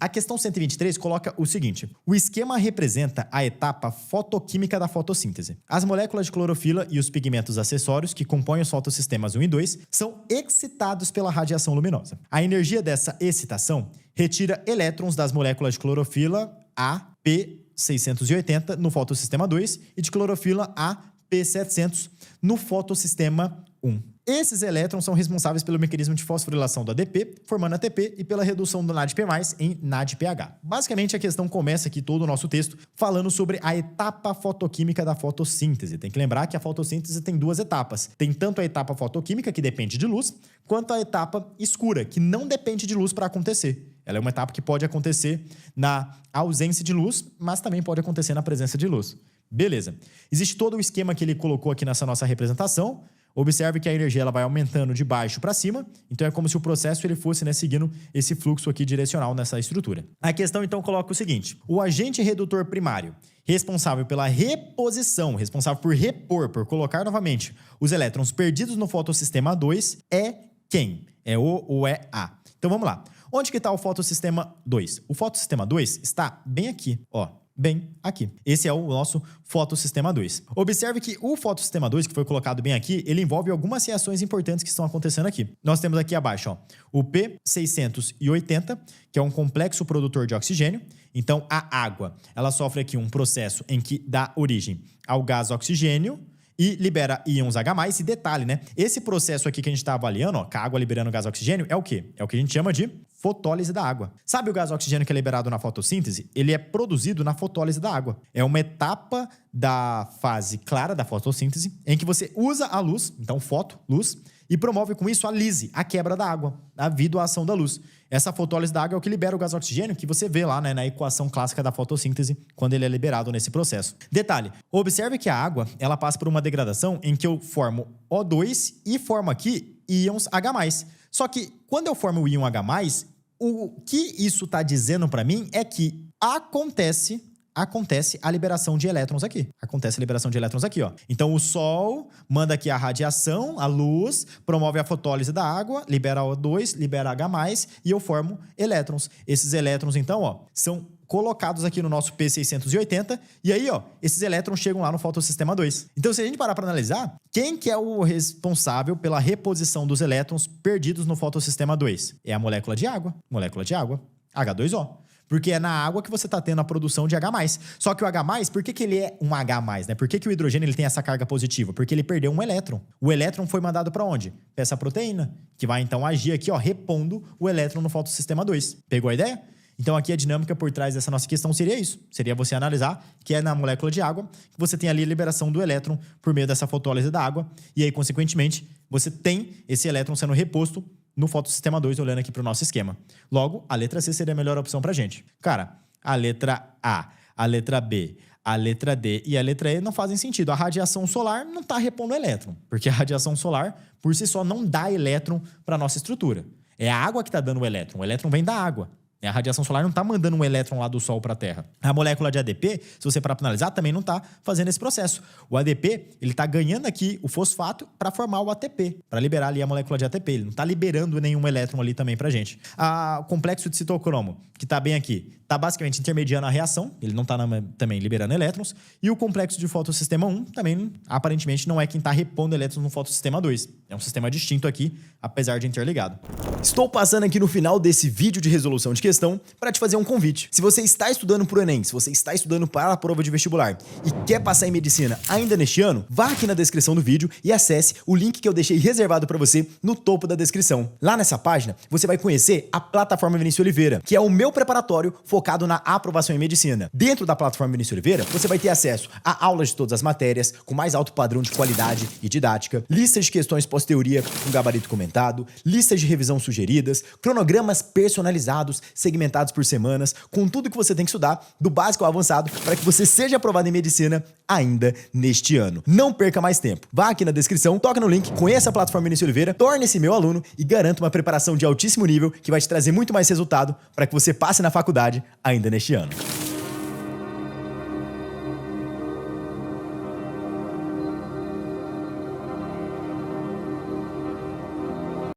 A questão 123 coloca o seguinte: o esquema representa a etapa fotoquímica da fotossíntese. As moléculas de clorofila e os pigmentos acessórios que compõem os fotossistemas 1 e 2 são excitados pela radiação luminosa. A energia dessa excitação retira elétrons das moléculas de clorofila A, P680 no fotossistema 2 e de clorofila A, P700 no fotossistema 1. Esses elétrons são responsáveis pelo mecanismo de fosforilação do ADP, formando ATP, e pela redução do NADP+, em NADPH. Basicamente, a questão começa aqui todo o nosso texto falando sobre a etapa fotoquímica da fotossíntese. Tem que lembrar que a fotossíntese tem duas etapas. Tem tanto a etapa fotoquímica, que depende de luz, quanto a etapa escura, que não depende de luz para acontecer. Ela é uma etapa que pode acontecer na ausência de luz, mas também pode acontecer na presença de luz. Beleza. Existe todo o esquema que ele colocou aqui nessa nossa representação. Observe que a energia ela vai aumentando de baixo para cima, então é como se o processo ele fosse, né, seguindo esse fluxo aqui direcional nessa estrutura. A questão então coloca o seguinte: o agente redutor primário, responsável pela reposição, responsável por repor, por colocar novamente os elétrons perdidos no fotossistema 2, é quem? É O ou é A? Então vamos lá. Onde que está o fotossistema 2? O fotossistema 2 está bem aqui, ó. Bem aqui. Esse é o nosso fotossistema 2. Observe que o fotossistema 2, que foi colocado bem aqui, ele envolve algumas reações importantes que estão acontecendo aqui. Nós temos aqui abaixo, ó, o P680, que é um complexo produtor de oxigênio. Então, a água, ela sofre aqui um processo em que dá origem ao gás oxigênio e libera íons H+. E detalhe, né? Esse processo aqui que a gente está avaliando, ó, com a água liberando gás oxigênio, é o quê? É o que a gente chama de fotólise da água. Sabe o gás oxigênio que é liberado na fotossíntese? Ele é produzido na fotólise da água. É uma etapa da fase clara da fotossíntese em que você usa a luz, então foto, luz, e promove com isso a lise, a quebra da água, devido à ação da luz. Essa fotólise da água é o que libera o gás oxigênio, que você vê lá, né, na equação clássica da fotossíntese, quando ele é liberado nesse processo. Detalhe, observe que a água ela passa por uma degradação em que eu formo O2 e formo aqui íons H+. Só que quando eu formo o íon H+, o que isso está dizendo para mim é que acontece a liberação de elétrons aqui. Acontece a liberação de elétrons aqui, ó. Então, o Sol manda aqui a radiação, a luz, promove a fotólise da água, libera O2, libera H+, e eu formo elétrons. Esses elétrons, então, ó, são colocados aqui no nosso P680, e aí, ó, esses elétrons chegam lá no fotossistema 2. Então, se a gente parar para analisar, quem que é o responsável pela reposição dos elétrons perdidos no fotossistema 2? É a molécula de água, H2O. Porque é na água que você está tendo a produção de H+. Só que o H+, por que ele é um H+, né? Por que o hidrogênio ele tem essa carga positiva? Porque ele perdeu um elétron. O elétron foi mandado para onde? Para essa proteína, que vai então agir aqui, ó, repondo o elétron no fotossistema 2. Pegou a ideia? Então aqui a dinâmica por trás dessa nossa questão seria isso. Seria você analisar que é na molécula de água que você tem ali a liberação do elétron por meio dessa fotólise da água. E aí, consequentemente, você tem esse elétron sendo reposto no fotossistema 2, olhando aqui para o nosso esquema. Logo, a letra C seria a melhor opção para gente. Cara, a letra A, a letra B, a letra D e a letra E não fazem sentido. A radiação solar não está repondo elétron, porque a radiação solar, por si só, não dá elétron para a nossa estrutura. É a água que está dando o elétron vem da água. A radiação solar não está mandando um elétron lá do Sol para a Terra. A molécula de ADP, se você parar para analisar, também não está fazendo esse processo. O ADP, ele está ganhando aqui o fosfato para formar o ATP, para liberar ali a molécula de ATP. Ele não está liberando nenhum elétron ali também para a gente. O complexo de citocromo, que está bem aqui, está basicamente intermediando a reação. Ele não está também liberando elétrons. E o complexo de fotossistema 1 também, aparentemente, não é quem está repondo elétrons no fotossistema 2. É um sistema distinto aqui, apesar de interligado. Estou passando aqui no final desse vídeo de resolução de questão para te fazer um convite. Se você está estudando para o Enem, se você está estudando para a prova de vestibular e quer passar em medicina ainda neste ano, vá aqui na descrição do vídeo e acesse o link que eu deixei reservado para você no topo da descrição. Lá nessa página, você vai conhecer a plataforma Vinícius Oliveira, que é o meu preparatório focado na aprovação em medicina. Dentro da plataforma Vinícius Oliveira, você vai ter acesso a aulas de todas as matérias, com mais alto padrão de qualidade e didática, listas de questões pós-teoria com gabarito comentado, listas de revisão sugeridas, cronogramas personalizados, segmentados por semanas, com tudo que você tem que estudar, do básico ao avançado, para que você seja aprovado em medicina ainda neste ano. Não perca mais tempo. Vá aqui na descrição, toca no link, conheça a plataforma Vinícius Oliveira, torne-se meu aluno e garanta uma preparação de altíssimo nível que vai te trazer muito mais resultado para que você passe na faculdade ainda neste ano.